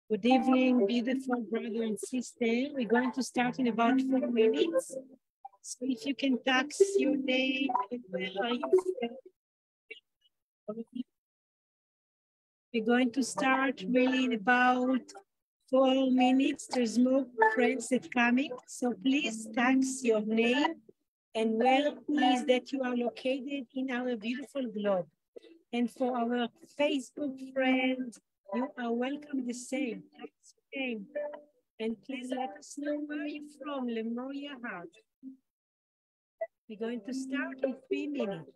Good evening, beautiful brother and sister. We're going to start in about 4 minutes. So if you can text your name and where are you from. We're going to start really in about 4 minutes. There's more friends that coming. So please text your name and where is that you are located in our beautiful globe. And for our Facebook friends, you are welcome the same. Text your name. And please let us know where you're from, Lemuria Heart. We're going to start in 3 minutes.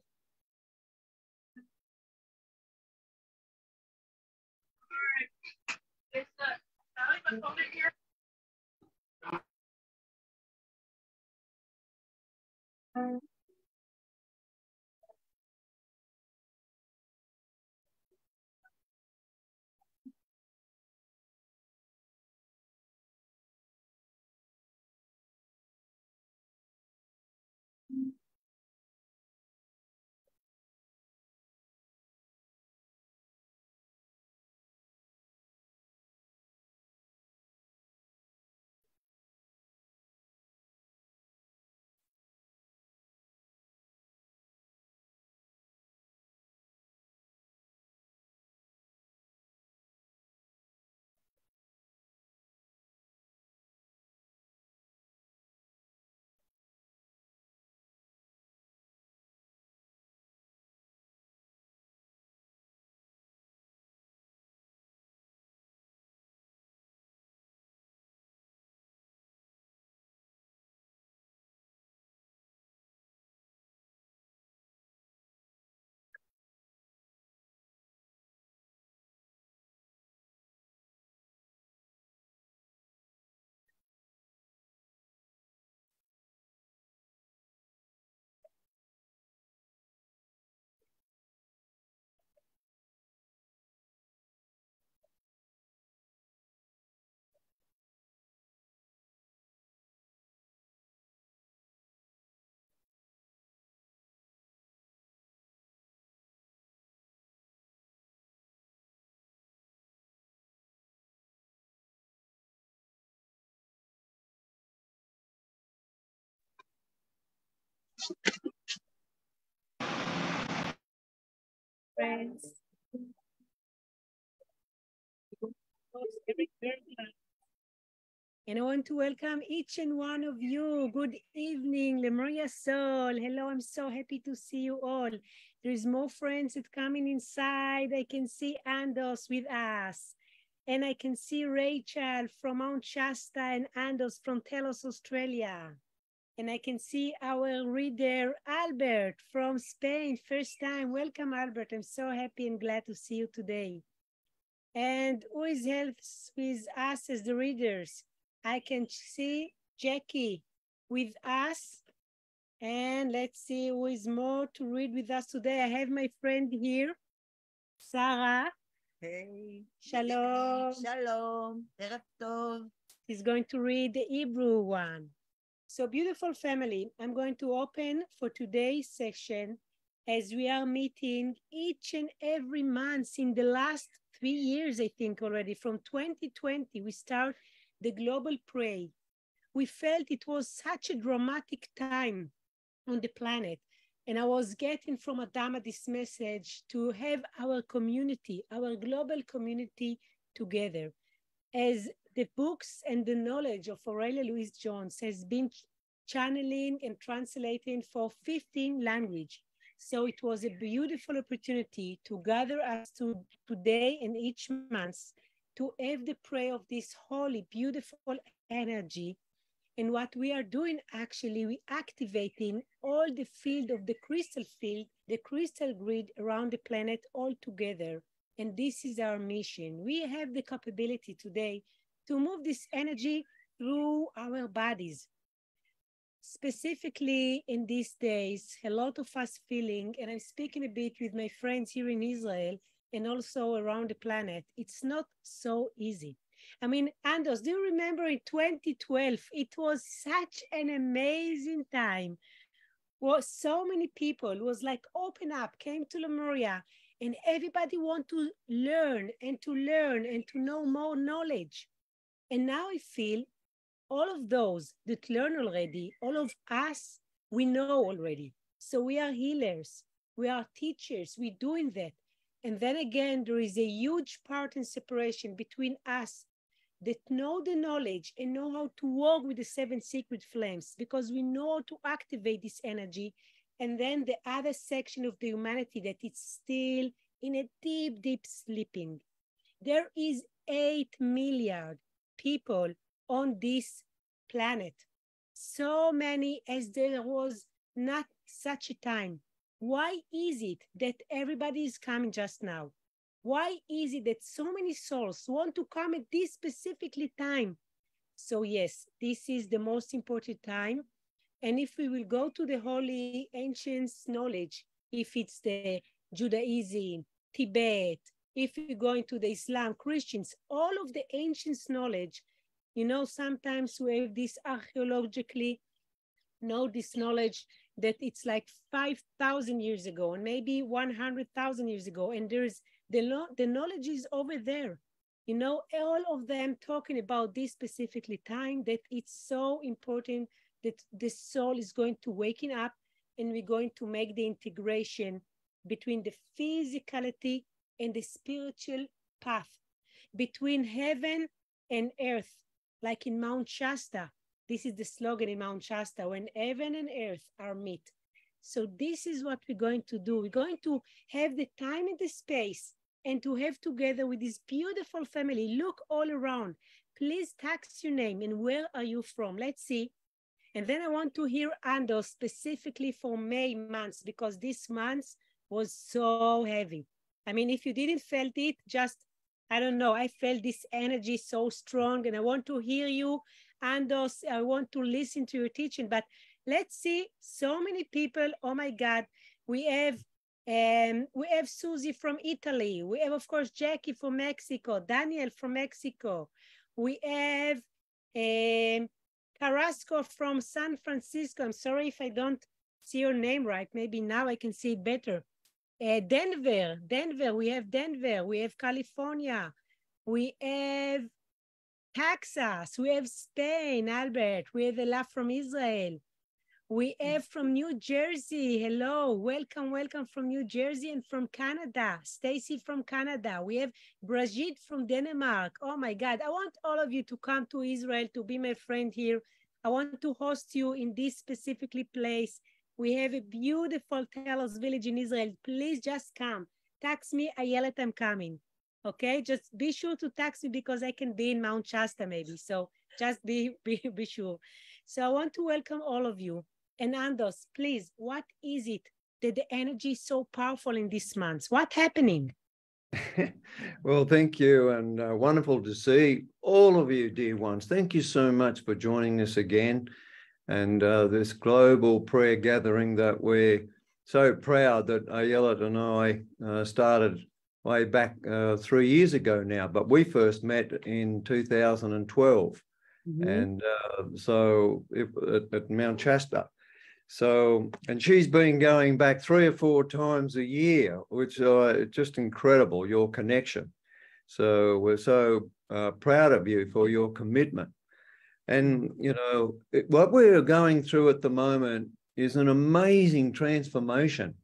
Friends. And I want to welcome each and one of you. Good evening, Lemuria Soul. Hello, I'm so happy to see you all. There's more friends that coming inside. I can see Andos with us. And I can see Rachel from Mount Shasta and Andos from Telos, Australia. And I can see our reader, Albert from Spain. First time. Welcome, Albert. I'm so happy and glad to see you today. And who is helps with us as the readers? I can see Jackie with us. And let's see who is more to read with us today. I have my friend here, Sarah. Hey. Shalom. Shalom. Erev Tov. She's going to read the Hebrew one. So beautiful family, I'm going to open for today's session as we are meeting each and every month in the last 3 years, I think already, from 2020, we start the global pray. We felt it was such a dramatic time on the planet. And I was getting from Adama this message to have our community, our global community together. As the books and the knowledge of Aurelia Louise-Jones has been channeling and translating for 15 languages. So it was a beautiful opportunity to gather us today and each month to have the prayer of this holy, beautiful energy. And what we are doing actually, we activating all the field of the crystal grid around the planet all together. And this is our mission. We have the capability today to move this energy through our bodies. Specifically in these days, a lot of us feeling, and I'm speaking a bit with my friends here in Israel and also around the planet, it's not so easy. I mean, Andos, do you remember in 2012, it was such an amazing time. Well, so many people was like, open up, came to Lemuria, And everybody want to learn and to learn and to know more knowledge. And now I feel all of those that learn already, all of us, we know already. So we are healers, we are teachers, we're doing that. And then again, there is a huge part and separation between us that know the knowledge and know how to work with the 7 secret flames, because we know how to activate this energy. And then the other section of the humanity that is still in a deep, deep sleeping. There is 8 million people on this planet. So many as there was not such a time. Why is it that everybody is coming just now? Why is it that so many souls want to come at this specifically time? So yes, this is the most important time. And if we will go to the holy ancient knowledge, if it's the Judaism, Tibet, if we go into the Islam, Christians, all of the ancient knowledge, you know, sometimes we have this archaeologically know this knowledge that it's like 5,000 years ago and maybe 100,000 years ago. And there's the knowledge is over there. You know, all of them talking about this specifically time, that it's so important that the soul is going to waking up and we're going to make the integration between the physicality and the spiritual path, between heaven and earth, like in Mount Shasta. This is the slogan in Mount Shasta, when heaven and earth are meet. So this is what we're going to do. We're going to have the time and the space and to have together with this beautiful family. Look all around. Please text your name and where are you from? Let's see. And then I want to hear Ando specifically for May months, because this month was so heavy. I mean, if you didn't felt it, just, I don't know, I felt this energy so strong, and I want to hear you, Ando. I want to listen to your teaching, but let's see, so many people, oh my God. We have Susie from Italy. We have, of course, Jackie from Mexico, Daniel from Mexico. We have Carrasco from San Francisco. I'm sorry if I don't see your name right. Maybe now I can see it better. Denver, we have Denver. We have California. We have Texas. We have Spain, Albert. We have Ella from Israel. We have from New Jersey. Hello, welcome from New Jersey, and from Canada. Stacy from Canada. We have Brigitte from Denmark. Oh my God, I want all of you to come to Israel to be my friend here. I want to host you in this specifically place. We have a beautiful Telos village in Israel. Please just come. Text me, Ayelet, I'm coming. Okay, just be sure to text me, because I can be in Mount Shasta maybe. So just be sure. So I want to welcome all of you. And Andos, please, what is it that the energy is so powerful in this month? What's happening? Well, thank you, and wonderful to see all of you, dear ones. Thank you so much for joining us again, and this global prayer gathering that we're so proud that Ayelet and I started way back 3 years ago now, but we first met in 2012, and so at Mount Shasta. So, and she's been going back 3 or 4 times a year, which is just incredible, your connection. So we're so proud of you for your commitment. And, you know, what we're going through at the moment is an amazing transformation.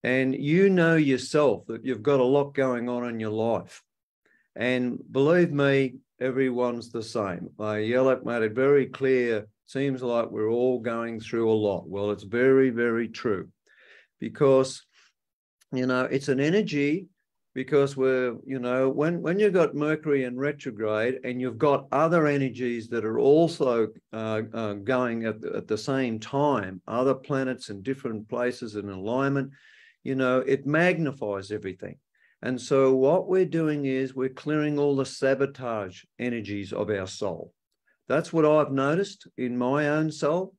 And you know yourself that you've got a lot going on in your life. And believe me, everyone's the same. Ayelet made it very clear. Seems like we're all going through a lot. Well, it's very, very true, because, you know, it's an energy, because we're, you know, when you've got Mercury in retrograde and you've got other energies that are also going at the same time, other planets in different places in alignment, you know, it magnifies everything. And so what we're doing is we're clearing all the sabotage energies of our soul. That's what I've noticed in my own soul,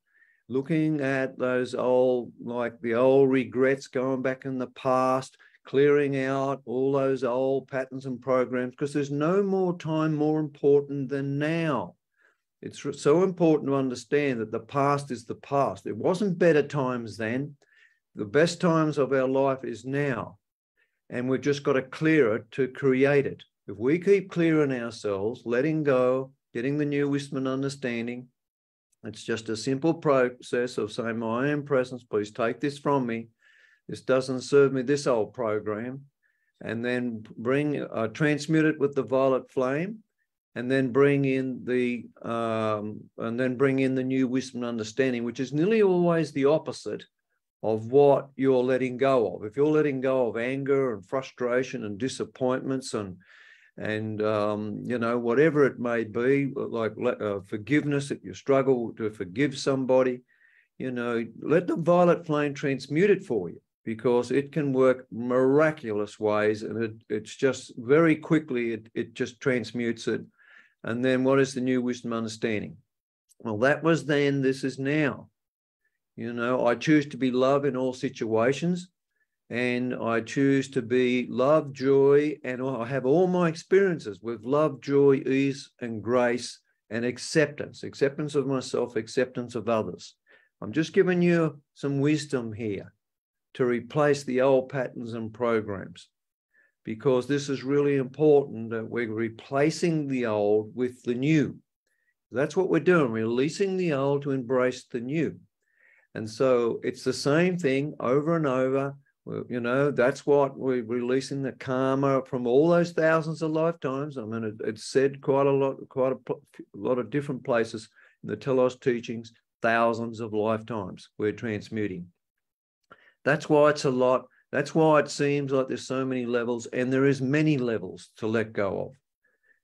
looking at those old, like the old regrets going back in the past, clearing out all those old patterns and programs, because there's no more time more important than now. It's so important to understand that the past is the past. It wasn't better times then. The best times of our life is now. and we've just got to clear it to create it. If we keep clearing ourselves, letting go, getting the new wisdom and understanding, it's just a simple process of saying, my own presence, please take this from me. This doesn't serve me, this old program. And then transmute it with the violet flame, and then bring in the new wisdom and understanding, which is nearly always the opposite of what you're letting go of. If you're letting go of anger and frustration and disappointments and you know, whatever it may be, like forgiveness, if you struggle to forgive somebody, you know, let the violet flame transmute it for you, because it can work miraculous ways, and it's just very quickly, it just transmutes it. And then what is the new wisdom understanding? Well, that was then, this is now. You know, I choose to be love in all situations, and I choose to be love, joy, and I have all my experiences with love, joy, ease, and grace, and acceptance of myself, acceptance of others. I'm just giving you some wisdom here to replace the old patterns and programs, because this is really important that we're replacing the old with the new. That's what we're doing, releasing the old to embrace the new. And so it's the same thing over and over. You know, that's what we're releasing, the karma from all those thousands of lifetimes. I mean, it's said quite a lot of different places in the Telos teachings, thousands of lifetimes we're transmuting. That's why it's a lot. That's why it seems like there's so many levels, and there is many levels to let go of.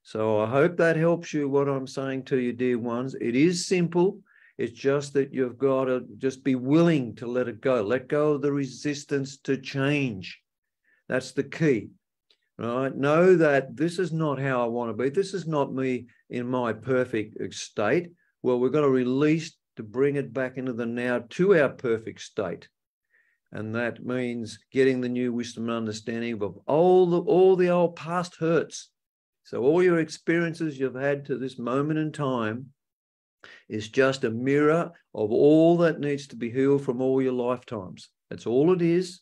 So I hope that helps you, what I'm saying to you, dear ones. It is simple. It's just that you've got to just be willing to let it go. Let go of the resistance to change. That's the key, right? Know that this is not how I want to be. This is not me in my perfect state. Well, we've got to release to bring it back into the now to our perfect state. And that means getting the new wisdom and understanding of all the old past hurts. So all your experiences you've had to this moment in time is just a mirror of all that needs to be healed from all your lifetimes. That's all it is.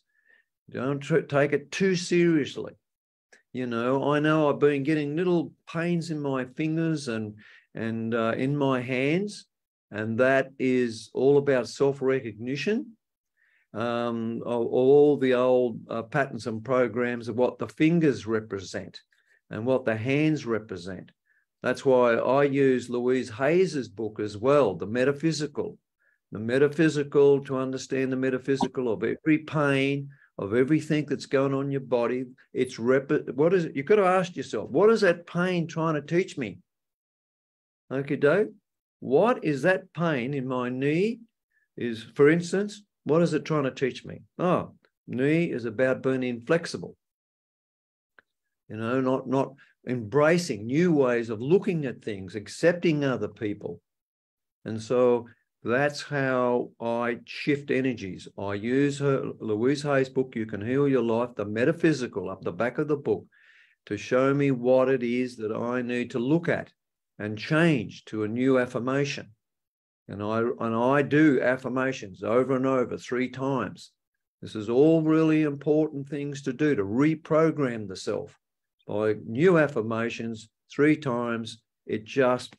Don't take it too seriously. You know I've been getting little pains in my fingers and in my hands, and that is all about self-recognition. All the old patterns and programs of what the fingers represent and what the hands represent. That's why I use Louise Hayes's book as well, The Metaphysical to understand the metaphysical of every pain, of everything that's going on in your body. What is it? You've got to ask yourself, what is that pain trying to teach me? Okay, Dave, what is that pain in my knee is, for instance, what is it trying to teach me? Oh, knee is about being inflexible. You know, not embracing new ways of looking at things, accepting other people. And so that's how I shift energies. I use Louise Hayes' book, You Can Heal Your Life, The Metaphysical, up the back of the book, to show me what it is that I need to look at and change to a new affirmation. And I do affirmations over and over 3 times. This is all really important things to do, to reprogram the self. By new affirmations 3 times, it just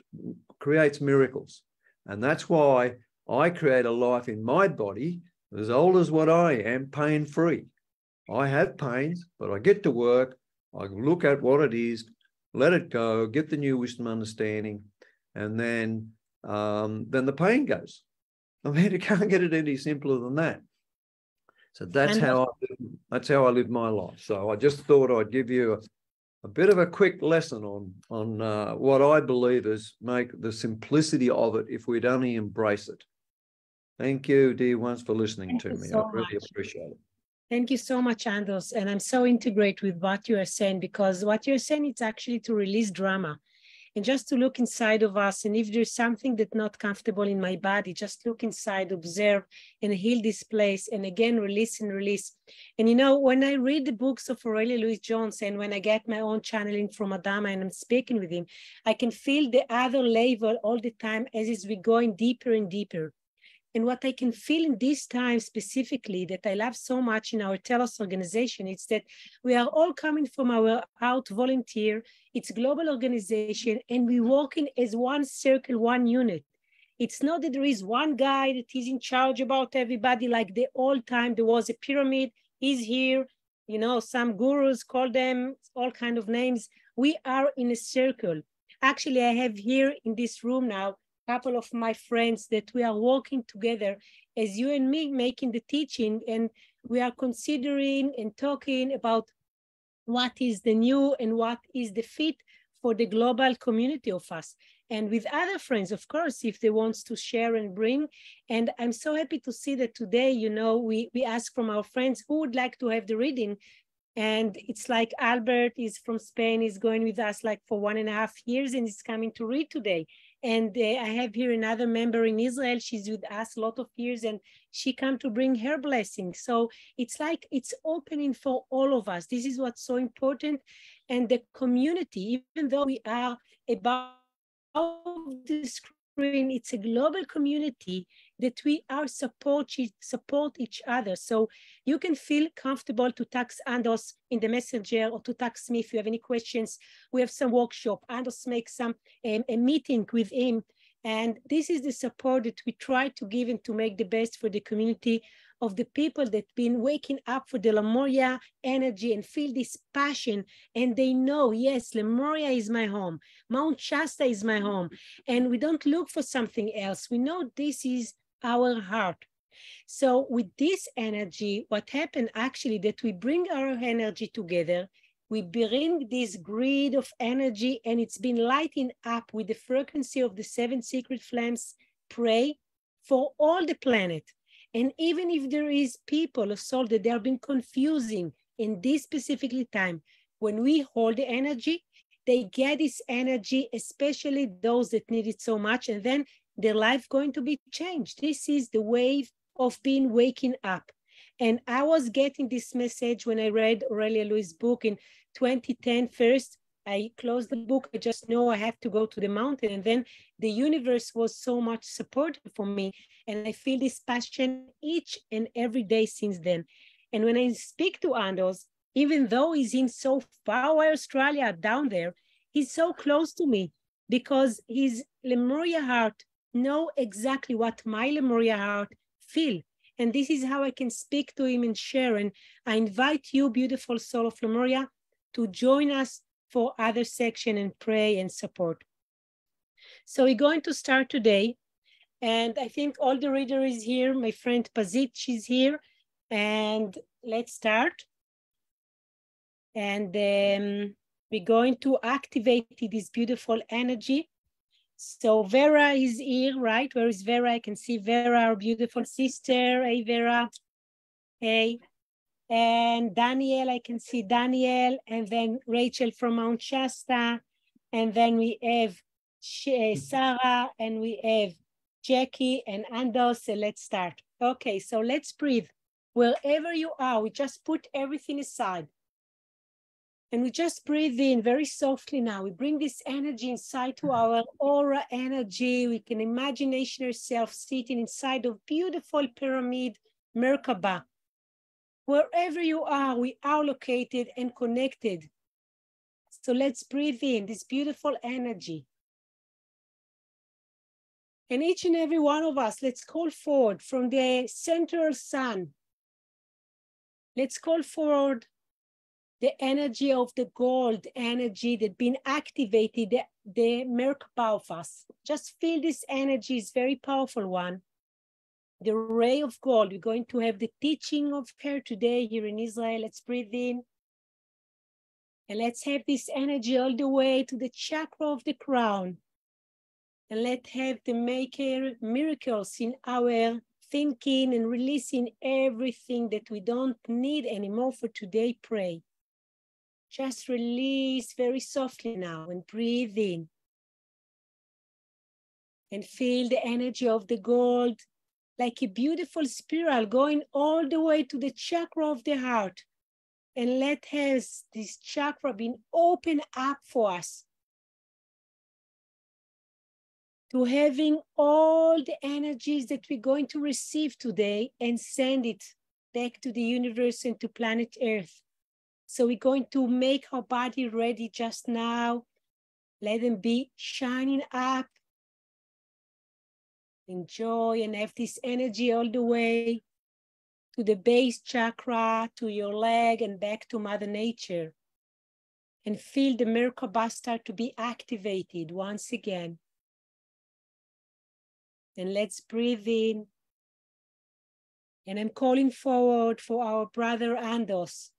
creates miracles. And that's why I create a life in my body as old as what I am, pain-free. I have pains, but I get to work, I look at what it is, let it go, get the new wisdom understanding, and then the pain goes. I mean, you can't get it any simpler than that. So that's how I live my life. So I just thought I'd give you a bit of a quick lesson on what I believe is make the simplicity of it if we'd only embrace it. Thank you, dear ones, for listening to me. I really appreciate it. Thank you so much, Anders. And I'm so integrate with what you are saying, because what you're saying is actually to release drama and just to look inside of us. And if there's something that's not comfortable in my body, just look inside, observe, and heal this place. And again, release and release. And you know, when I read the books of Aurelia Jonsson, and when I get my own channeling from Adama and I'm speaking with him, I can feel the other level all the time as we're going deeper and deeper. And what I can feel in this time specifically that I love so much in our Telos organization, it's that we are all coming from our out volunteer. It's a global organization, and we're working as one circle, one unit. It's not that there is one guy that is in charge about everybody like the old time. There was a pyramid, he's here, you know, some gurus call them all kind of names. We are in a circle. Actually, I have here in this room now couple of my friends that we are working together as you and me making the teaching, and we are considering and talking about what is the new and what is the fit for the global community of us. And with other friends, of course, if they want to share and bring. And I'm so happy to see that today, you know, we ask from our friends who would like to have the reading. And it's like Albert is from Spain, is going with us like for 1.5 years and is coming to read today. And I have here another member in Israel. She's with us a lot of years and she come to bring her blessing. So it's like it's opening for all of us. This is what's so important. And the community, even though we are above the screen, it's a global community that we are support each other. So you can feel comfortable to text Andos in the messenger or to text me if you have any questions. We have some workshop. Andos makes some a meeting with him. And this is the support that we try to give and to make the best for the community of the people that been waking up for the Lemuria energy and feel this passion. And they know, yes, Lemuria is my home. Mount Shasta is my home. And we don't look for something else. We know this is our heart. So with this energy, what happened actually that we bring our energy together, we bring this grid of energy and it's been lighting up with the frequency of the 7 secret flames, pray for all the planet. And even if there is people or soul that they have been confusing in this specific time, when we hold the energy, they get this energy, especially those that need it so much, and then their life going to be changed. This is the wave of being waking up. And I was getting this message when I read Aurelia Louis' book in 2010 first. I closed the book. I just know I have to go to the mountain. And then the universe was so much supportive for me. And I feel this passion each and every day since then. And when I speak to Andos, even though he's in so far away Australia down there, he's so close to me because his Lemuria heart know exactly what my Lemuria heart feel. And this is how I can speak to him and share. And I invite you, beautiful soul of Lemuria, to join us for other section and pray and support. So we're going to start today. And I think all the reader is here. My friend Pazit, she's here. And let's start. And we're going to activate this beautiful energy. So Vera is here, right? Where is Vera? I can see Vera, our beautiful sister. Hey, Vera. Hey. And Daniel, I can see Daniel. And then Rachel from Mount Shasta. And then we have Sarah, and we have Jackie and Andos. So let's start. Okay, so let's breathe. Wherever you are, we just put everything aside. And we just breathe in very softly now. We bring this energy inside to our aura energy. We can imagination ourselves sitting inside of beautiful pyramid, Merkaba. Wherever you are, we are located and connected. So let's breathe in this beautiful energy. And each and every one of us, let's call forward from the central sun. Let's call forward the energy of the gold energy that been activated, the Merkaba of us. Just feel this energy is very powerful one. The ray of gold, we're going to have the teaching of her today here in Israel. Let's breathe in. And let's have this energy all the way to the chakra of the crown. And let's have the maker miracles in our thinking and releasing everything that we don't need anymore for today. Pray. Just release very softly now and breathe in. And feel the energy of the gold like a beautiful spiral going all the way to the chakra of the heart. And let this chakra be open up for us to having all the energies that we're going to receive today and send it back to the universe and to planet Earth. So we're going to make our body ready just now. Let them be shining up. Enjoy and have this energy all the way to the base chakra, to your leg and back to Mother Nature. And feel the Merkaba start to be activated once again. And let's breathe in. And I'm calling forward for our brother Andos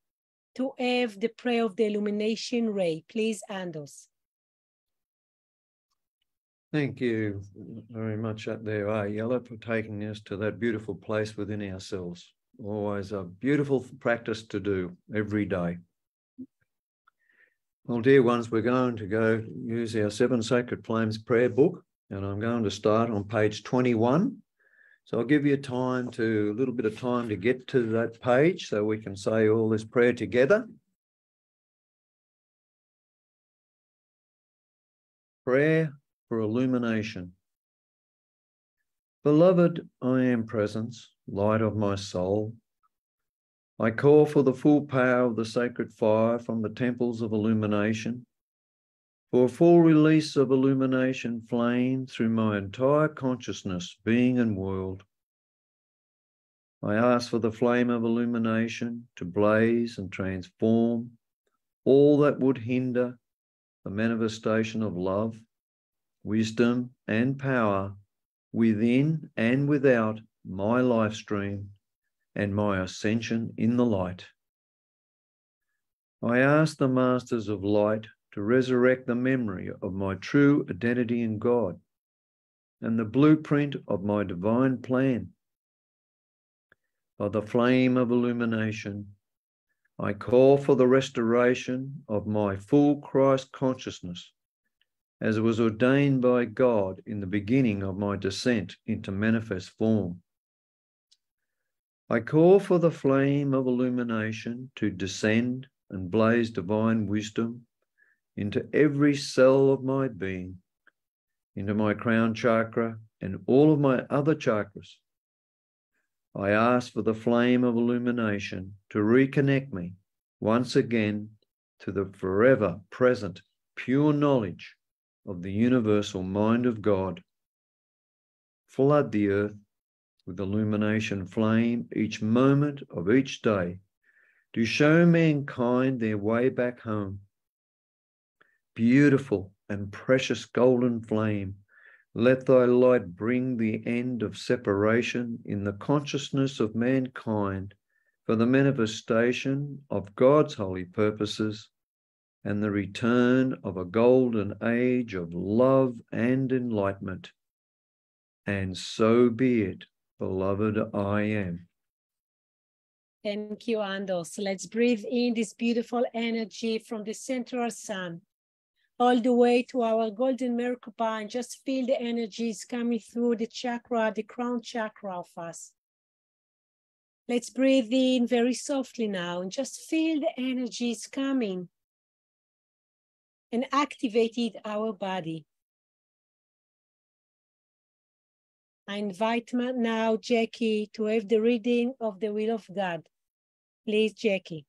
to have the prayer of the illumination ray. Please, Andos. Thank you very much up there, Aurelia, for taking us to that beautiful place within ourselves. Always a beautiful practice to do every day. Well, dear ones, we're going to go use our 7 Sacred Flames prayer book, and I'm going to start on page 21. So I'll give you a little bit of time to get to that page so we can say all this prayer together. Prayer for illumination. Beloved, I am presence, light of my soul. I call for the full power of the sacred fire from the temples of illumination, for a full release of illumination flame through my entire consciousness, being and world. I ask for the flame of illumination to blaze and transform all that would hinder the manifestation of love, wisdom, and power within and without my life stream and my ascension in the light. I ask the masters of light to resurrect the memory of my true identity in God and the blueprint of my divine plan. By the flame of illumination, I call for the restoration of my full Christ consciousness, as it was ordained by God in the beginning of my descent into manifest form. I call for the flame of illumination to descend and blaze divine wisdom into every cell of my being, into my crown chakra and all of my other chakras. I ask for the flame of illumination to reconnect me once again to the forever present pure knowledge of the universal mind of God. Flood the earth with illumination flame each moment of each day to show mankind their way back home. Beautiful and precious golden flame, let thy light bring the end of separation in the consciousness of mankind for the manifestation of God's holy purposes and the return of a golden age of love and enlightenment. And so be it, beloved I am. Thank you, Andos. Let's breathe in this beautiful energy from the central sun all the way to our golden Merkaba, and just feel the energies coming through the chakra, the crown chakra of us. Let's breathe in very softly now and just feel the energies coming and activated our body. I invite now Jackie to have the reading of the will of God. Please, Jackie.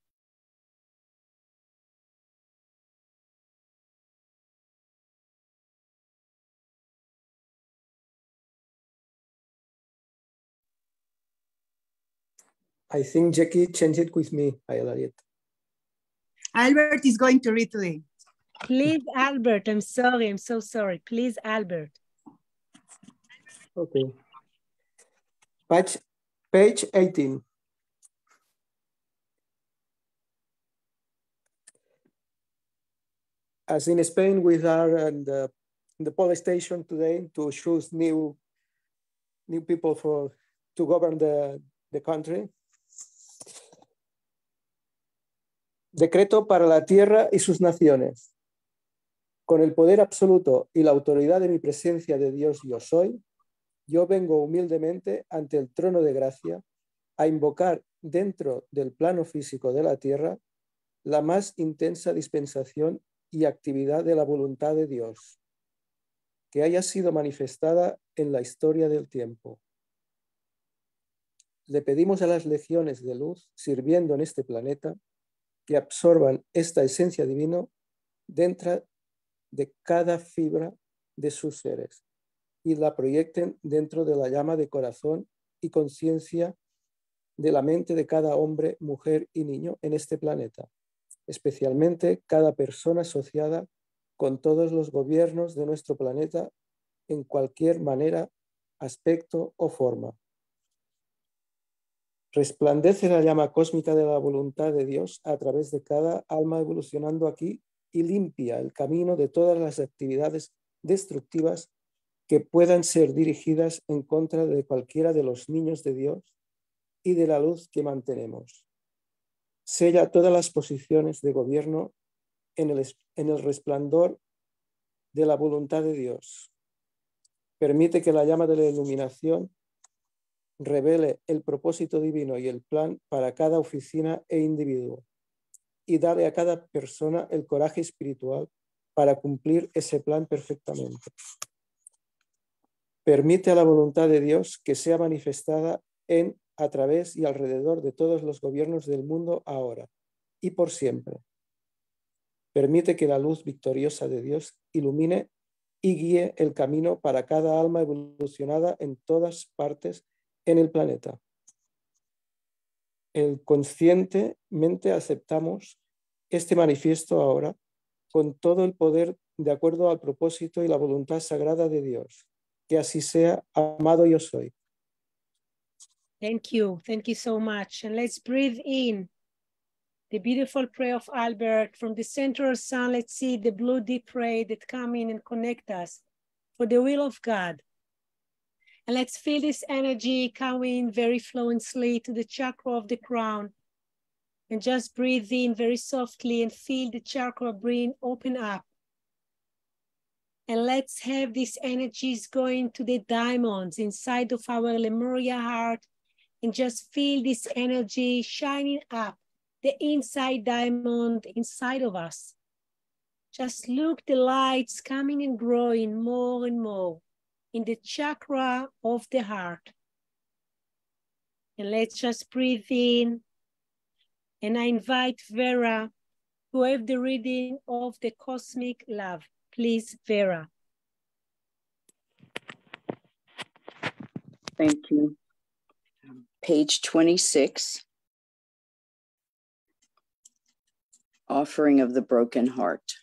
I think Jackie changed it with me, Aurelia. Albert is going to read today. Please, Albert, I'm sorry, I'm so sorry. Please, Albert. Okay. Page 18. As in Spain, we are in the police station today to choose new people to govern the country. Decreto para la tierra y sus naciones. Con el poder absoluto y la autoridad de mi presencia de Dios yo soy, yo vengo humildemente ante el trono de gracia a invocar dentro del plano físico de la tierra la más intensa dispensación y actividad de la voluntad de Dios. que haya sido manifestada en la historia del tiempo. Le pedimos a las legiones de luz sirviendo en este planeta que absorban esta esencia divina dentro de cada fibra de sus seres y la proyecten dentro de la llama de corazón y conciencia de la mente de cada hombre, mujer y niño en este planeta, especialmente cada persona asociada con todos los gobiernos de nuestro planeta en cualquier manera, aspecto o forma. Resplandece la llama cósmica de la voluntad de Dios a través de cada alma evolucionando aquí y limpia el camino de todas las actividades destructivas que puedan ser dirigidas en contra de cualquiera de los niños de Dios y de la luz que mantenemos. Sella todas las posiciones de gobierno en el resplandor de la voluntad de Dios. Permite que la llama de la iluminación revele el propósito divino y el plan para cada oficina e individuo y dale a cada persona el coraje espiritual para cumplir ese plan perfectamente. Permite a la voluntad de Dios que sea manifestada en, a través y alrededor de todos los gobiernos del mundo ahora y por siempre. Permite que la luz victoriosa de Dios ilumine y guíe el camino para cada alma evolucionada en todas partes en el planeta. Conscientemente aceptamos este manifiesto ahora con todo el poder de acuerdo al propósito y la voluntad sagrada de Dios. Que así sea, amado yo soy. Thank you so much. And let's breathe in the beautiful prayer of Albert from the central sun. Let's see the blue deep ray that come in and connect us for the will of God. And let's feel this energy coming very fluently to the chakra of the crown. And just breathe in very softly and feel the chakra brain open up. And let's have these energies going to the diamonds inside of our lemuria heart and just feel this energy shining up the inside diamond inside of us. Just look the lights coming and growing more and more in the chakra of the heart. And let's just breathe in. And I invite Vera to have the reading of the cosmic love. Please, Vera. Thank you. Page 26. Offering of the broken heart.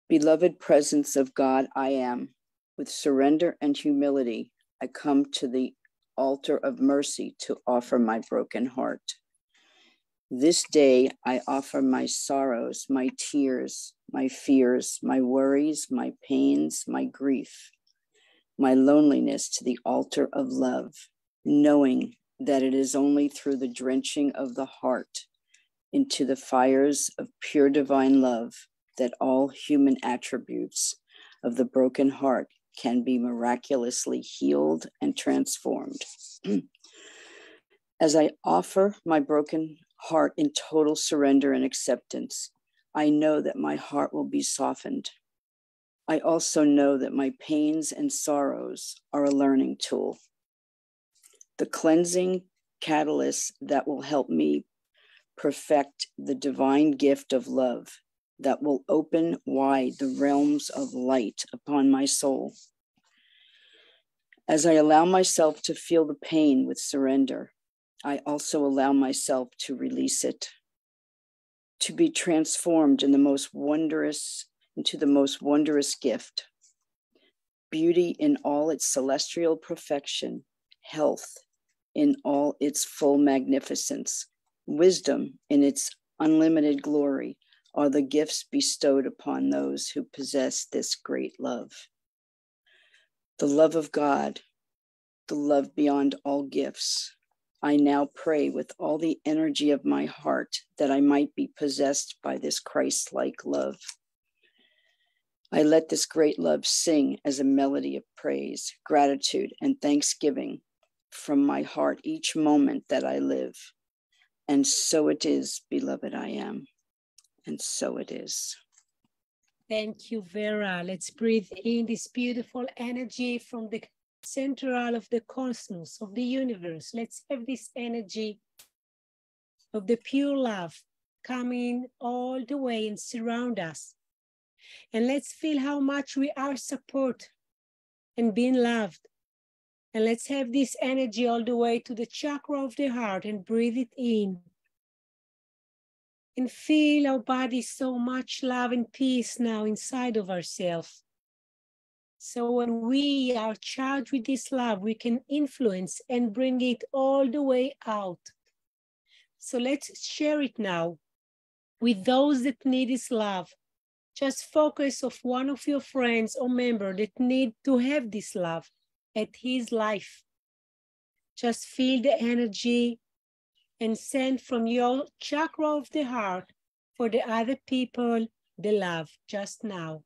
Beloved presence of God, I am. With surrender and humility, I come to the altar of mercy to offer my broken heart. This day, I offer my sorrows, my tears, my fears, my worries, my pains, my grief, my loneliness to the altar of love, knowing that it is only through the drenching of the heart into the fires of pure divine love that all human attributes of the broken heart can be miraculously healed and transformed. As I offer my broken heart in total surrender and acceptance, I know that my heart will be softened. I also know that my pains and sorrows are a learning tool, the cleansing catalyst that will help me perfect the divine gift of love that will open wide the realms of light upon my soul. As I allow myself to feel the pain with surrender, I also allow myself to release it, to be transformed into the most wondrous gift, beauty in all its celestial perfection, health in all its full magnificence, wisdom in its unlimited glory are the gifts bestowed upon those who possess this great love. The love of God, the love beyond all gifts. I now pray with all the energy of my heart that I might be possessed by this Christ-like love. I let this great love sing as a melody of praise, gratitude, and thanksgiving from my heart each moment that I live. And so it is, beloved I am. And so it is. Thank you, Vera. Let's breathe in this beautiful energy from the central of the cosmos, of the universe. Let's have this energy of the pure love coming all the way and surround us. And let's feel how much we are supported and being loved. And let's have this energy all the way to the chakra of the heart and breathe it in. And feel our body so much love and peace now inside of ourselves. So when we are charged with this love, we can influence and bring it all the way out. So let's share it now with those that need this love. Just focus on one of your friends or members that need to have this love at his life. Just feel the energy and send from your chakra of the heart for the other people the love just now.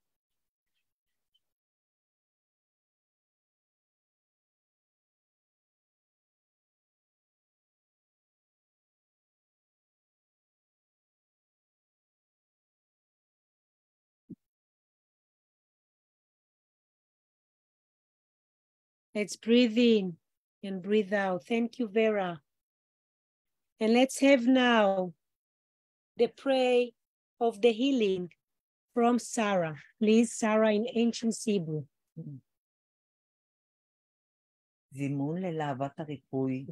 Let's breathe in and breathe out. Thank you, Vera. And let's have now the prayer of the healing from Sarah. Please, Sarah in ancient Hebrew. זימון ללהבת הריפוי.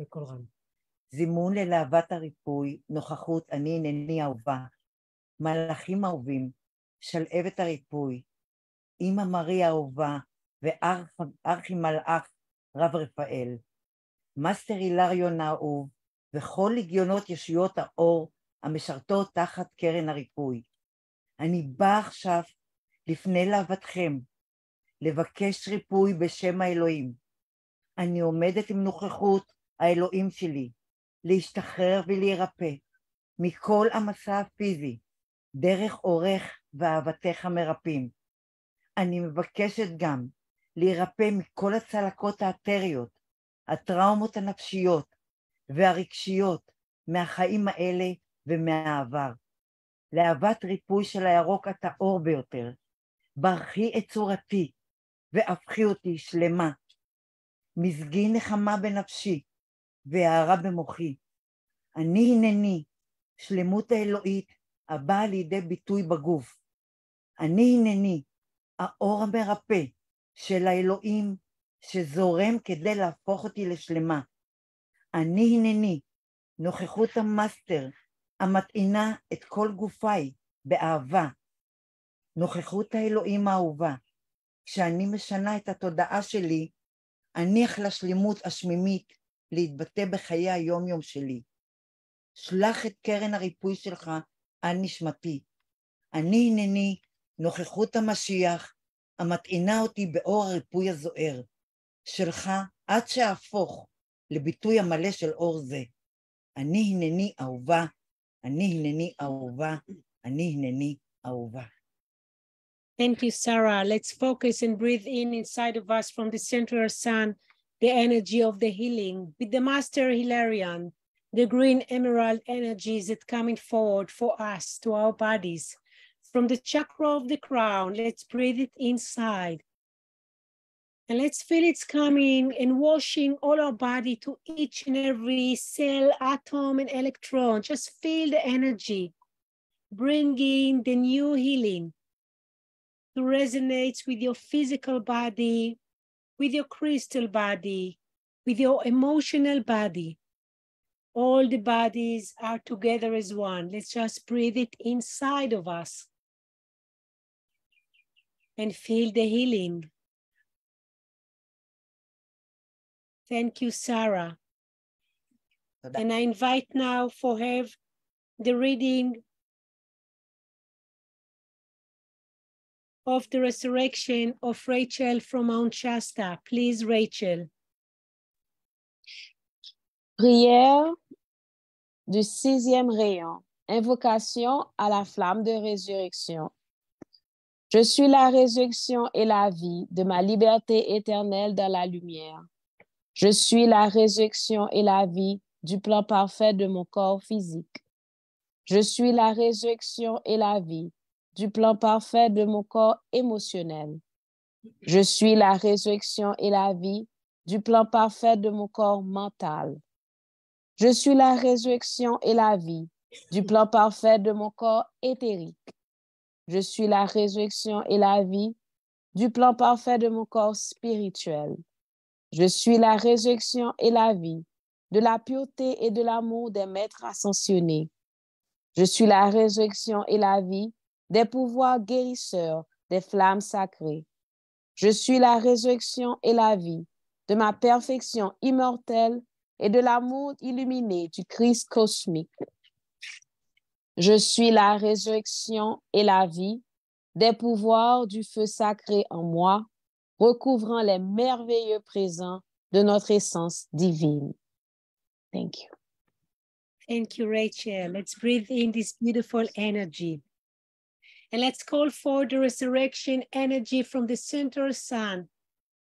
זימון ללהבת הריפוי, נוכחות אני הנני אהובה. מלאכים אהובים, שלהבת הריפוי. אמא מריה אהובה וארכי מלאך רב רפאל. מאסטר הילריון האהוב וכל לגיונות ישויות האור המשרתות תחת קרן הריפוי. אני באה עכשיו לפני להבתכם, לבקש ריפוי בשם האלוהים. אני עומדת עם נוכחות האלוהים שלי, להשתחרר ולהירפא מכל המסע הפיזי, דרך אורך ואהבתך המרפאים. אני מבקשת גם להירפא מכל הצלקות האתריות, הטראומות הנפשיות והרגשיות מהחיים האלה ומהעבר. לאהבת ריפוי של הירוק הטהור ביותר, ברכי את צורתי והפכי אותי שלמה. מזגי נחמה בנפשי והערה במוחי. אני הנני שלמות האלוהית הבאה לידי ביטוי בגוף. אני הנני האור המרפא של האלוהים שזורם כדי להפוך אותי לשלמה. אני הנני נוכחות המאסטר המטעינה את כל גופיי באהבה. נוכחות האלוהים האהובה. כשאני משנה את התודעה שלי, אניח לשלמות השמימית להתבטא בחיי היום יום שלי. שלח את קרן הריפוי שלך על נשמתי. אני הנני נוכחות המשיח המטעינה אותי באור הריפוי הזוהר שלך עד שאהפוך לביטוי המלא של אור זה. אני הנני אהובה, אני הנני אהובה, אני הנני אהובה. Thank you, Sarah. Let's focus and breathe in inside of us from the central sun, the energy of the healing with the Master Hilarion, the green emerald energies that coming forward for us to our bodies. From the chakra of the crown, let's breathe it inside. And let's feel it's coming and washing all our body to each and every cell, atom, and electron. Just feel the energy, bringing the new healing to resonate with your physical body, with your crystal body, with your emotional body. All the bodies are together as one. Let's just breathe it inside of us and feel the healing. Thank you, Sarah. And I invite now for her the reading of the resurrection of Rachel from Mount Shasta. Please, Rachel. Prière du 6e rayon. Invocation à la flamme de résurrection. Je suis la résurrection et la vie de ma liberté éternelle dans la lumière. Je suis la résurrection et la vie du plan parfait de mon corps physique. Je suis la résurrection et la vie du plan parfait de mon corps émotionnel. Je suis la résurrection et la vie du plan parfait de mon corps mental. Je suis la résurrection et la vie du plan parfait de mon corps éthérique. Je suis la résurrection et la vie du plan parfait de mon corps spirituel. Je suis la résurrection et la vie de la pureté et de l'amour des maîtres ascensionnés. Je suis la résurrection et la vie des pouvoirs guérisseurs des flammes sacrées. Je suis la résurrection et la vie de ma perfection immortelle et de l'amour illuminé du Christ cosmique. Je suis la résurrection et la vie des pouvoirs du feu sacré en moi, recouvrant les merveilleux présents de notre essence divine. Thank you. Thank you, Rachel. Let's breathe in this beautiful energy. And let's call for the resurrection energy from the central sun,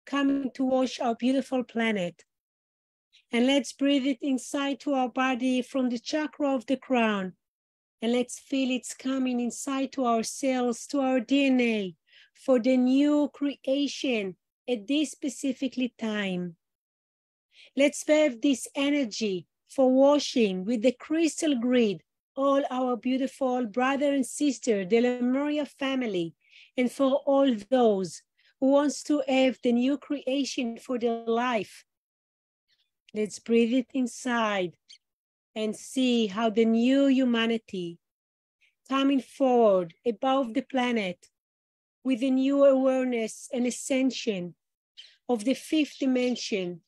coming to wash our beautiful planet. And let's breathe it inside to our body from the chakra of the crown. And let's feel it's coming inside to our cells, to our DNA, for the new creation at this specifically time. Let's have this energy for washing with the crystal grid all our beautiful brother and sister, the Lemuria family, and for all those who wants to have the new creation for their life. Let's breathe it inside and see how the new humanity coming forward above the planet with a new awareness and ascension of the fifth dimension,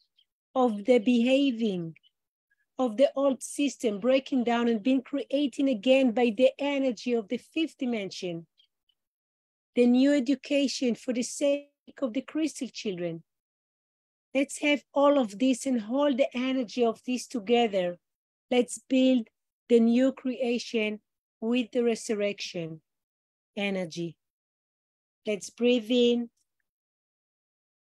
of the behaving, of the old system breaking down and being created again by the energy of the fifth dimension. The new education for the sake of the crystal children. Let's have all of this and hold the energy of this together. Let's build the new creation with the resurrection energy. Let's breathe in.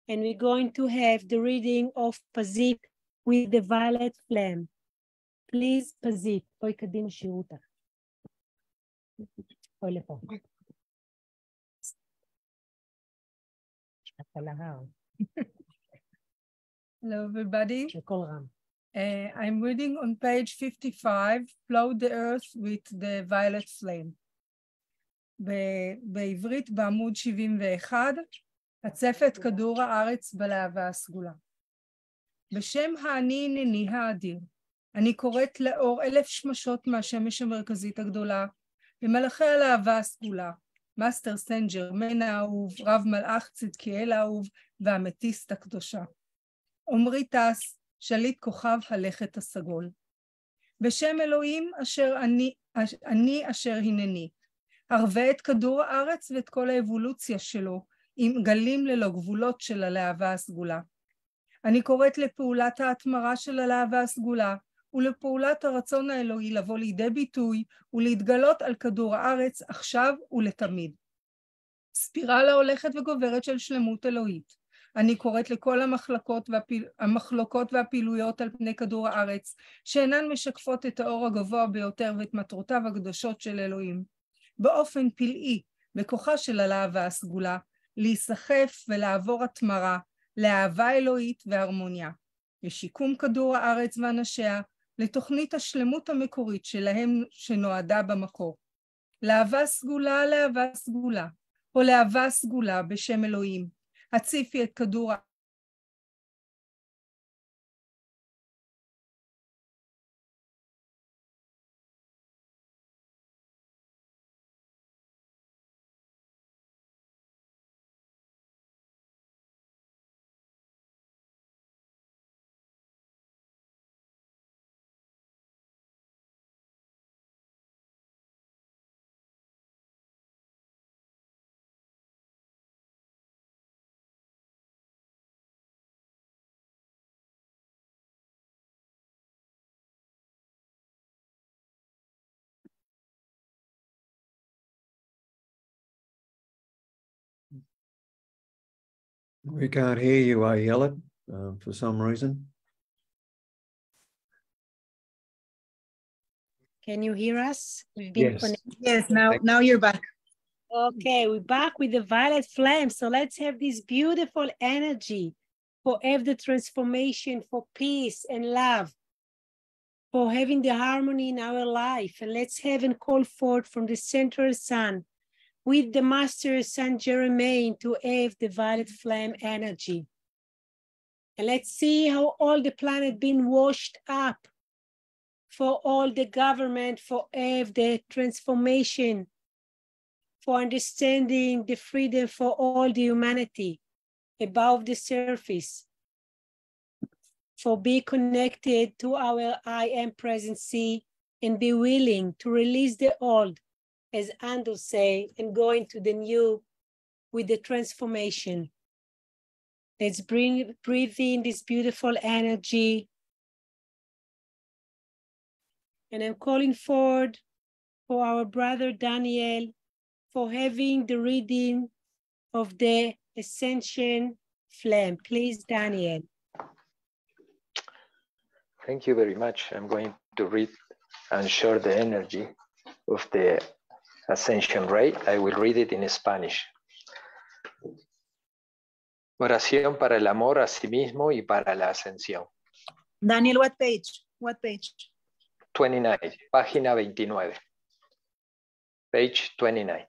And we're going to have the reading of Pazit with the violet flame. Please, Pazit, בואי קדימה שיראו אותך. בואי לפה. Hello, everybody. I'm reading on page 55, Flood the Earth with the Violet Flame. בעברית בעמוד 71, הצף את כדור הארץ בלהבה הסגולה. בשם האני הנני האדיר, אני קוראת לאור 1000 שמשות מהשמש המרכזית הגדולה, למלאכי הלהבה הסגולה, מאסטר סן ג'רמן האהוב, רב מלאך צדקיאל האהוב, והמתיסט הקדושה. עמרי טס, שליט כוכב הלכת הסגול. בשם אלוהים אני אשר הנני, הרבה את כדור הארץ ואת כל האבולוציה שלו, עם גלים ללא גבולות של הלהבה הסגולה. אני קוראת לפעולת ההתמרה של הלהבה הסגולה, ולפעולת הרצון האלוהי לבוא לידי ביטוי ולהתגלות על כדור הארץ עכשיו ולתמיד. ספירלה הולכת וגוברת של שלמות אלוהית. אני קוראת לכל המחלוקות והפעילויות על פני כדור הארץ, שאינן משקפות את האור הגבוה ביותר ואת מטרותיו הקדושות של אלוהים. באופן פלאי, בכוחה של הלהבה הסגולה, להיסחף ולעבור התמרה, לאהבה אלוהית והרמוניה, לשיקום כדור הארץ ואנשיה, לתוכנית השלמות המקורית שלהם שנועדה במקור. לאהבה סגולה, לאהבה סגולה, או לאהבה סגולה בשם אלוהים. הציפי את כדור הארץ. We can't hear you, Ayala, for some reason. Can you hear us? We've been Yes. connected. Yes, now you're back. Okay, we're back with the violet flame. So let's have this beautiful energy for the transformation, for peace and love, for having the harmony in our life. And let's have and call forth from the central sun with the master Saint Germain to have the violet flame energy. And let's see how all the planet been washed up for all the government, for the transformation, for understanding the freedom for all the humanity above the surface, for be connected to our I am presency and be willing to release the old, as Andrew say, and go into the new with the transformation. Let's breathe in this beautiful energy. And I'm calling forward for our brother Daniel for having the reading of the Ascension Flame. Please, Daniel. Thank you very much. I'm going to read and share the energy of the Ascension Ray. I will read it in Spanish. Oración para el amor a sí mismo y para la ascensión. Daniel, what page? What page? 29, página 29. Page 29.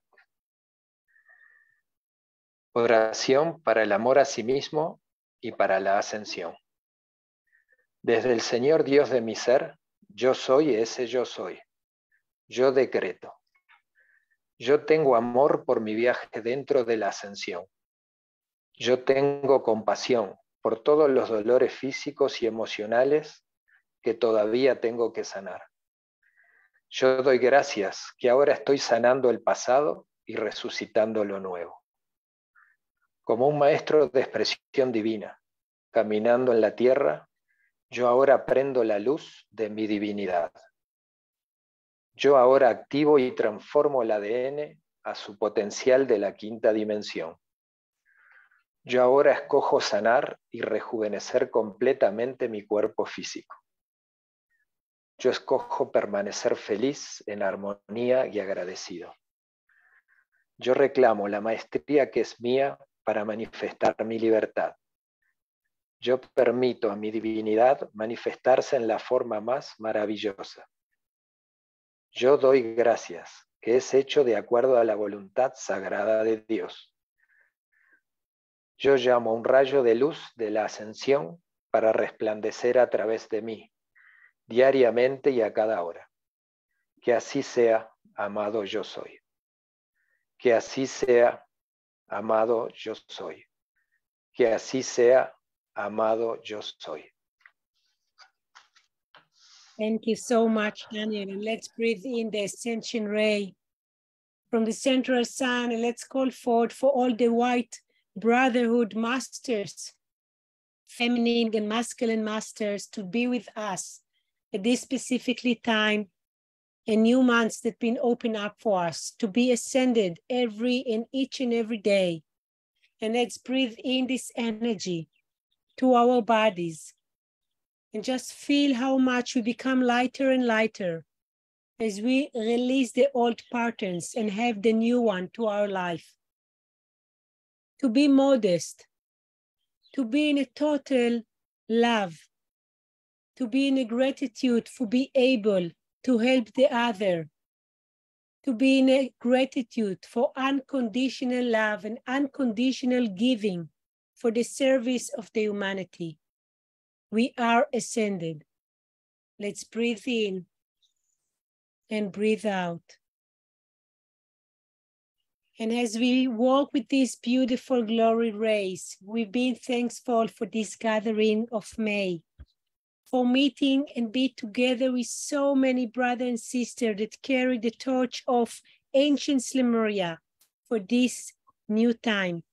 Oración para el amor a sí mismo y para la ascensión. Desde el Señor Dios de mi ser, yo soy ese yo soy. Yo decreto. Yo tengo amor por mi viaje dentro de la ascensión. Yo tengo compasión por todos los dolores físicos y emocionales que todavía tengo que sanar. Yo doy gracias que ahora estoy sanando el pasado y resucitando lo nuevo. Como un maestro de expresión divina, caminando en la tierra, yo ahora prendo la luz de mi divinidad. Yo ahora activo y transformo el ADN a su potencial de la quinta dimensión. Yo ahora escojo sanar y rejuvenecer completamente mi cuerpo físico. Yo escojo permanecer feliz, en armonía y agradecido. Yo reclamo la maestría que es mía para manifestar mi libertad. Yo permito a mi divinidad manifestarse en la forma más maravillosa. Yo doy gracias, que es hecho de acuerdo a la voluntad sagrada de Dios. Yo llamo un rayo de luz de la ascensión para resplandecer a través de mí, diariamente y a cada hora. Que así sea, amado yo soy. Que así sea, amado yo soy. Que así sea, amado yo soy. Thank you so much, Daniel. And let's breathe in the ascension ray from the central sun, and let's call forth for all the white brotherhood masters, feminine and masculine masters, to be with us at this specifically time and new months that been opened up for us to be ascended each and every day. And let's breathe in this energy to our bodies and just feel how much we become lighter and lighter as we release the old patterns and have the new one to our life. To be modest, to be in a total love, to be in a gratitude for being able to help the other, to be in a gratitude for unconditional love and unconditional giving for the service of the humanity. We are ascended. Let's breathe in and breathe out. And as we walk with these beautiful glory rays, we've been thankful for this gathering of May, for meeting and be together with so many brothers and sisters that carry the torch of ancient Lemuria for this new time.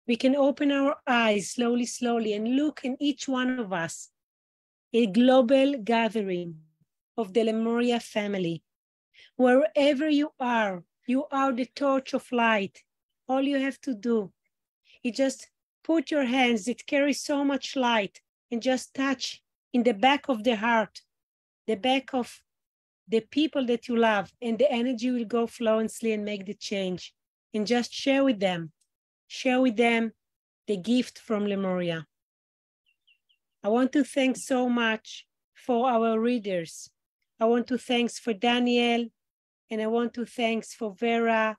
We can open our eyes slowly, slowly, and look in each one of us, a global gathering of the Lemuria family. Wherever you are the torch of light. All you have to do is just put your hands that carry so much light and just touch in the back of the heart, the back of the people that you love, and the energy will go fluently and make the change. And just share with them the gift from Lemuria. I want to thank so much for our readers. I want to thank for Daniel, and I want to thank for Vera,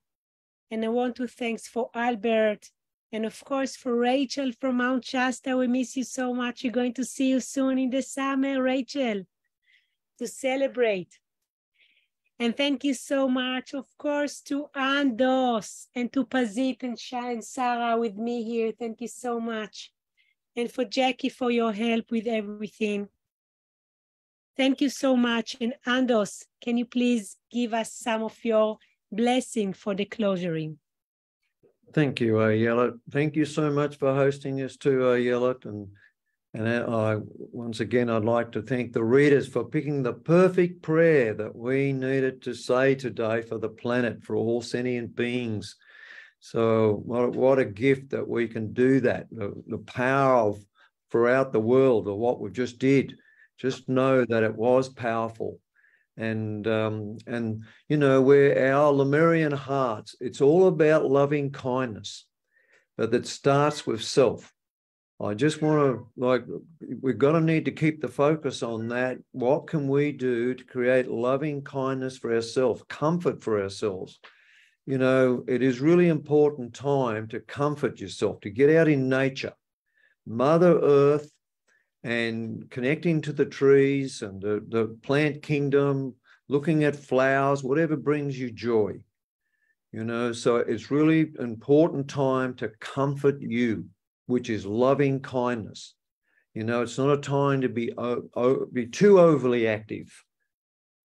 and I want to thank for Albert, and of course for Rachel from Mount Shasta. We miss you so much. We're going to see you soon in the summer, Rachel, to celebrate. And thank you so much, of course, to Andos and to Pazit and Shah and Sarah with me here. Thank you so much. And for Jackie for your help with everything. Thank you so much. And Andos, can you please give us some of your blessing for the closing? Thank you, Ayelet. Thank you so much for hosting us too, Ayelet. And once again, I'd like to thank the readers for picking the perfect prayer that we needed to say today for the planet, for all sentient beings. So what a gift that we can do that. The power of throughout the world of what we just did. Just know that it was powerful. And you know, where our Lemurian hearts, it's all about loving kindness, but that starts with self. I just want to, we've got to need to keep the focus on that. What can we do to create loving kindness for ourselves, comfort for ourselves? You know, it is really important time to comfort yourself, to get out in nature, Mother Earth, and connecting to the trees and the plant kingdom, looking at flowers, whatever brings you joy. You know, so it's really important time to comfort you, which is loving kindness. You know, it's not a time to be too overly active,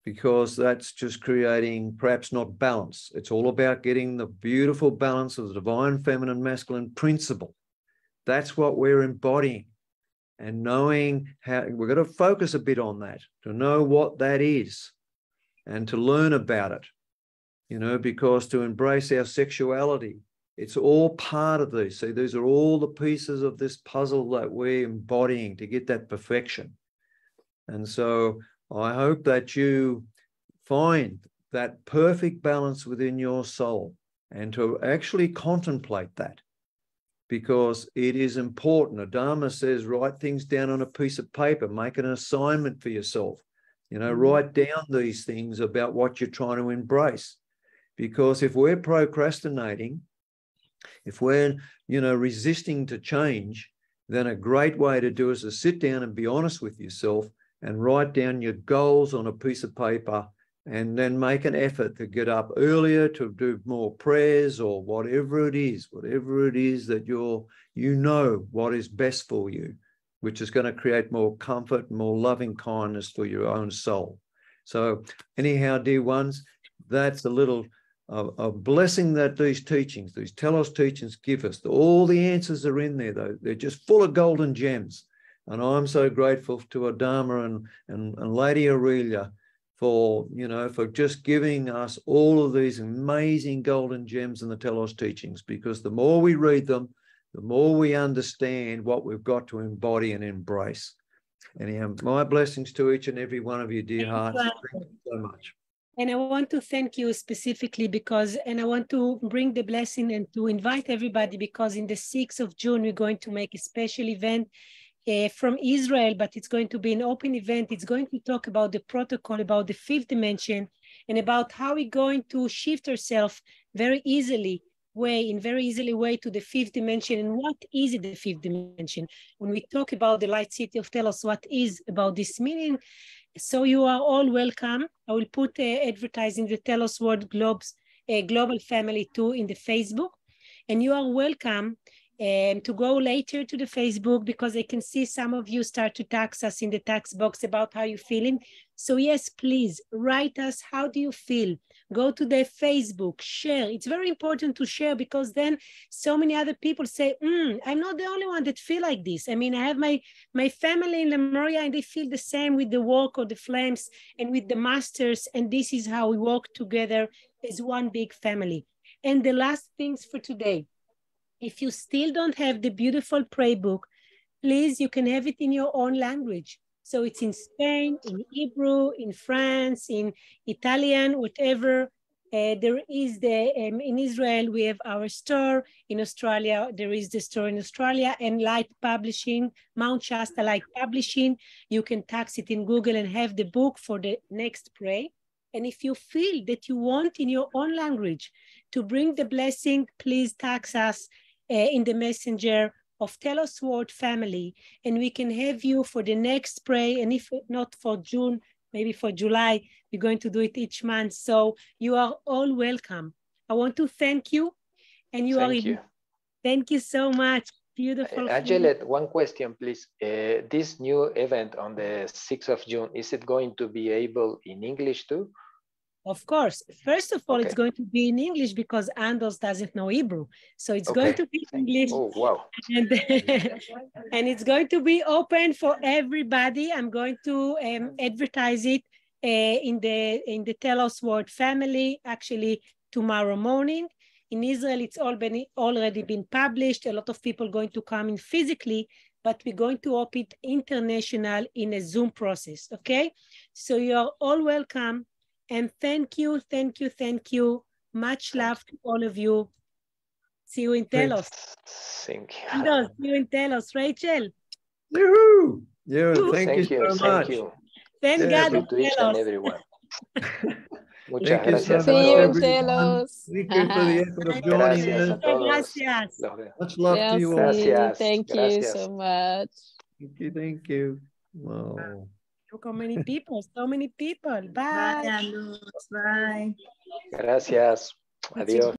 because that's just creating perhaps not balance. It's all about getting the beautiful balance of the divine feminine masculine principle. That's what we're embodying, and knowing how we're going to focus a bit on that, to know what that is and to learn about it, you know, because to embrace our sexuality, it's all part of these. See, these are all the pieces of this puzzle that we're embodying to get that perfection. And so I hope that you find that perfect balance within your soul and to actually contemplate that, because it is important. Adama says, write things down on a piece of paper, make an assignment for yourself. You know, write down these things about what you're trying to embrace. Because if we're procrastinating, if we're, you know, resisting to change, then a great way to do is to sit down and be honest with yourself and write down your goals on a piece of paper, and then make an effort to get up earlier, to do more prayers, or whatever it is that you know what is best for you, which is going to create more comfort, more loving kindness for your own soul. So anyhow, dear ones, that's a little a blessing that these teachings, these Telos teachings give us. All the answers are in there, though. They're just full of golden gems. And I'm so grateful to Adama and Lady Aurelia for, you know, for just giving us all of these amazing golden gems in the Telos teachings, because the more we read them, the more we understand what we've got to embody and embrace. Anyhow, my blessings to each and every one of you, dear hearts. Thank you so much. And I want to thank you specifically because, and I want to bring the blessing and to invite everybody, because in the 6th of June, we're going to make a special event from Israel, but it's going to be an open event. It's going to talk about the protocol, about the 5th dimension, and about how we're going to shift ourselves very easily way to the 5th dimension. And what is the 5th dimension? When we talk about the light city of Telos, what is about this meaning? So you are all welcome. I will put advertising the Telos World Global Family too in the Facebook. And you are welcome to go later to the Facebook, because I can see some of you start to text us in the text box about how you're feeling. So yes, please write us, how do you feel? Go to the Facebook, share. It's very important to share, because then so many other people say, I'm not the only one that feel like this. I mean, I have my family in Lemuria, and they feel the same with the work of the Flams and with the masters. And this is how we work together as one big family. And the last things for today, if you still don't have the beautiful prayer book, please, you can have it in your own language. So it's in Spain, in Hebrew, in France, in Italian, whatever. There is in Israel, we have our store. In Australia, there is the store in Australia, and Light Publishing, Mount Shasta Light Publishing. You can tax it in Google and have the book for the next pray. And if you feel that you want in your own language to bring the blessing, please tax us in the messenger of Telos Word Family, and we can have you for the next pray. And if not for June, maybe for July, we're going to do it each month. So you are all welcome. I want to thank you. And thank you so much. Beautiful. Angelet, one question, please. This new event on the 6th of June, is it going to be able in English too? Of course. First of all, it's going to be in English because Anders doesn't know Hebrew. So it's going to be English. Oh, wow. And, and it's going to be open for everybody. I'm going to advertise it in the Telos Word Family, actually tomorrow morning. In Israel, it's already been published. A lot of people are going to come in physically, but we're going to open it international in a Zoom process, okay? So you're all welcome. And thank you, thank you, thank you. Much love to all of you. See you in Telos. Thank you. Anders, see you in Telos. Rachel. Yoo-hoo! Thank you so much. Thank you. Thank God. Thank you to each and everyone. Muchas Thank you so gracias much, a todos. everyone. Thank you for the effort of joining Gracias a us. todos. Gracias. Much love to you all. Gracias. Thank you Gracias. so much. Thank you, thank you. Wow. Look how many people, so many people. Bye. Bye, Andrews. Bye. Gracias. Adiós.